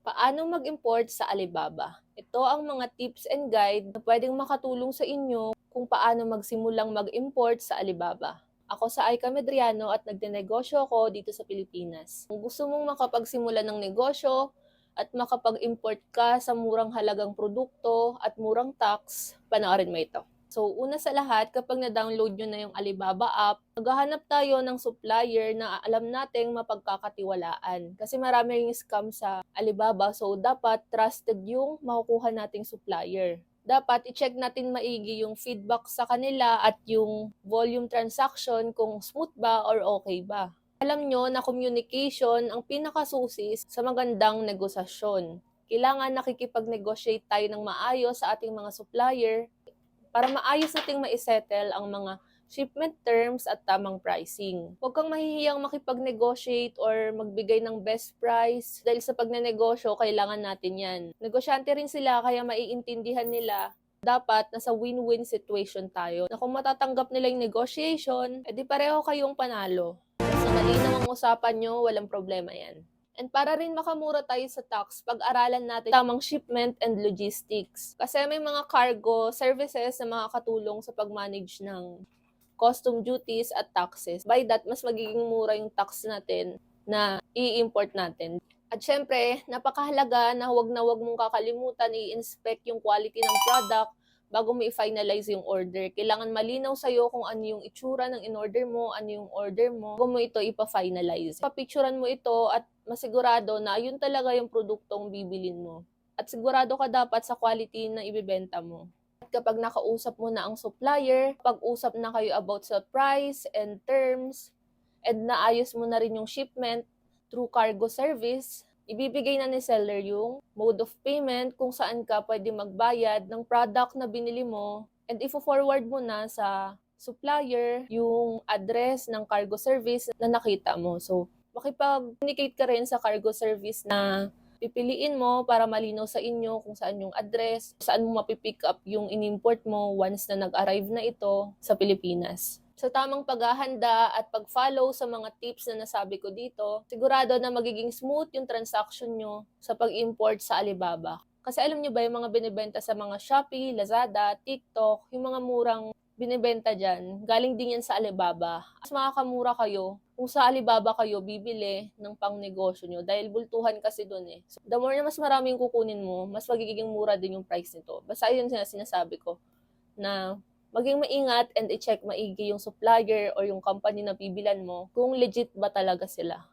Paano mag-import sa Alibaba? Ito ang mga tips and guide na pwedeng makatulong sa inyo kung paano magsimulang mag-import sa Alibaba. Ako sa Aika Medriano at nagdenegosyo ako dito sa Pilipinas. Kung gusto mong makapagsimula ng negosyo at makapag-import ka sa murang halagang produkto at murang tax, panoorin mo ito. So, una sa lahat, kapag na-download nyo na yung Alibaba app, maghahanap tayo ng supplier na alam nating mapagkakatiwalaan. Kasi marami ring scam sa Alibaba, so dapat trusted yung makukuha nating supplier. Dapat i-check natin maigi yung feedback sa kanila at yung volume transaction kung smooth ba or okay ba. Alam nyo na communication ang pinakasusi sa magandang negosasyon. Kailangan nakikipag-negotiate tayo ng maayos sa ating mga supplier para maayos nating maisettle ang mga shipment terms at tamang pricing. Huwag kang mahihiyang makipag-negotiate or magbigay ng best price dahil sa pagnenegosyo, kailangan natin yan. Negosyante rin sila kaya maiintindihan nila dapat nasa win-win situation tayo. Na kung matatanggap nila yung negotiation, edi pareho kayong panalo. Sa malinaw ang usapan nyo, walang problema yan. And para rin makamura tayo sa tax, pag-aralan natin tamang shipment and logistics. Kasi may mga cargo services na makakatulong sa pag-manage ng custom duties at taxes. By that, mas magiging mura yung tax natin na i-import natin. At syempre, napakahalaga na huwag mong kakalimutan i-inspect yung quality ng product bago mo i-finalize yung order. Kailangan malinaw sa'yo kung ano yung itsura ng in-order mo, ano yung order mo, bago mo ito ipa-finalize. Papicturan mo ito at masigurado na yun talaga yung produktong bibilin mo. At sigurado ka dapat sa quality na ibibenta mo. At kapag nakausap mo na ang supplier, pag-usap na kayo about sa price and terms, and naayos mo na rin yung shipment through cargo service, ibibigay na ni seller yung mode of payment kung saan ka pwede magbayad ng product na binili mo, and ifo-forward mo na sa supplier yung address ng cargo service na nakita mo. So, makipag-communicate ka rin sa cargo service na pipiliin mo para malinaw sa inyo kung saan yung address, saan mo mapipick up yung in-import mo once na nag-arrive na ito sa Pilipinas. Sa tamang paghahanda at pag-follow sa mga tips na nasabi ko dito, sigurado na magiging smooth yung transaction nyo sa pag-import sa Alibaba. Kasi alam nyo ba yung mga binibenta sa mga Shopee, Lazada, TikTok, yung mga murang binibenta dyan, galing din yan sa Alibaba. Mas makakamura kayo kung sa Alibaba kayo bibili ng pang-negosyo nyo dahil bultuhan kasi dun eh. So, the more na mas maraming kukunin mo, mas magiging mura din yung price nito. Basta yun sinasabi ko na maging maingat and i-check maigi yung supplier or yung company na bibilan mo kung legit ba talaga sila.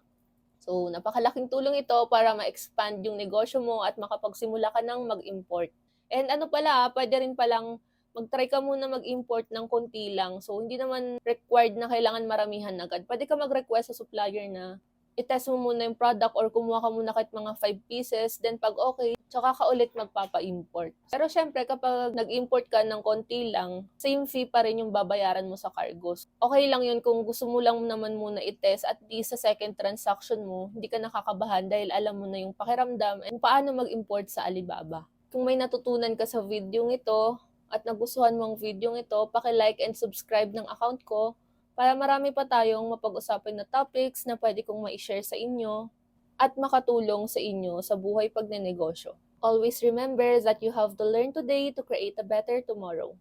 So, napakalaking tulong ito para ma-expand yung negosyo mo at makapagsimula ka ng mag-import. And ano pala, pwede rin palang mag-try ka muna mag-import ng konti lang. So, hindi naman required na kailangan maramihan agad. Pwede ka mag-request sa supplier na i-test mo muna yung product or kumuha ka muna kahit mga 5 pieces. Then, pag okay, tsaka ka ulit magpapa-import. Pero syempre, kapag nag-import ka ng konti lang, same fee pa rin yung babayaran mo sa cargos. Okay lang yun kung gusto mo lang naman muna i-test at least sa second transaction mo, hindi ka nakakabahan dahil alam mo na yung pakiramdam and paano mag-import sa Alibaba. Kung may natutunan ka sa video ito at nagustuhan mo ang video ito, paki-like and subscribe ng account ko para marami pa tayong mapag-usapan na topics na pwede kong ma-share sa inyo at makatulong sa inyo sa buhay pagnenegosyo. Always remember that you have to learn today to create a better tomorrow.